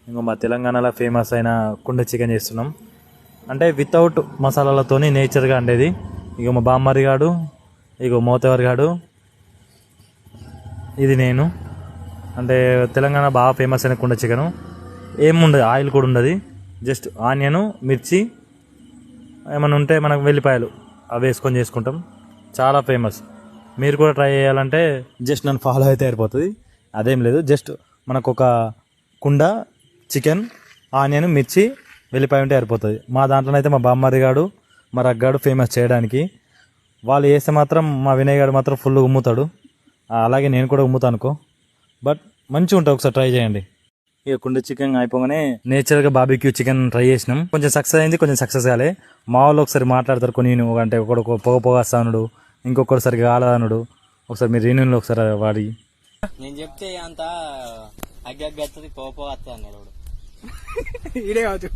ఇంకో మా తెలంగాణలో ఫేమస్ అయిన కుండ చికెన్ చేస్తున్నాం. అంటే వితౌట్ మసాలాలతోని నేచర్గా అండేది. ఇక మా బామ్మరి గాడు, ఇక మోతేవారి గాడు, ఇది నేను. అంటే తెలంగాణ బాగా ఫేమస్ అయిన కుండ చికెను. ఏముండదు, ఆయిల్ కూడా ఉండదు. జస్ట్ ఆనియను, మిర్చి, ఏమైనా ఉంటే మనకు వెల్లిపాయలు అవి వేసుకొని చేసుకుంటాం. చాలా ఫేమస్. మీరు కూడా ట్రై చేయాలంటే జస్ట్ నన్ను ఫాలో అయితే అయిపోతుంది. అదేం లేదు, జస్ట్ మనకు ఒక కుండ చికెన్, ఆనియన్, మిర్చి, వెల్లిపాయ ఉంటే సరిపోతుంది. మా దాంట్లోనైతే మా బామ్మరి గాడు, మా రగ్గాడు ఫేమస్ చేయడానికి. వాళ్ళు వేస్తే మాత్రం మా వినయ్ గారు మాత్రం ఫుల్ ఉమ్ముతాడు. అలాగే నేను కూడా ఉమ్ముతాను అనుకో. బట్ మంచిగా ఉంటుంది, ఒకసారి ట్రై చేయండి. ఇక కుండ చికెన్ అయిపోగానే నేచురల్గా బార్బిక్యూ చికెన్ ట్రై చేసినాం. కొంచెం సక్సెస్ అయింది, కొంచెం సక్సెస్ కాలే. మా వాళ్ళు ఒకసారి మాట్లాడతారు కొన్ని, అంటే ఒకడు పొగ వస్తానుడు, ఇంకొకటి సరిగ్గా కాలదనుడు. ఒకసారి మీరు రీనియన్లో ఒకసారి వాడి నేను చెప్తే అంత అగ్గ పొగ వస్తుంది అన్నాడు. ఇడే కావచ్చు.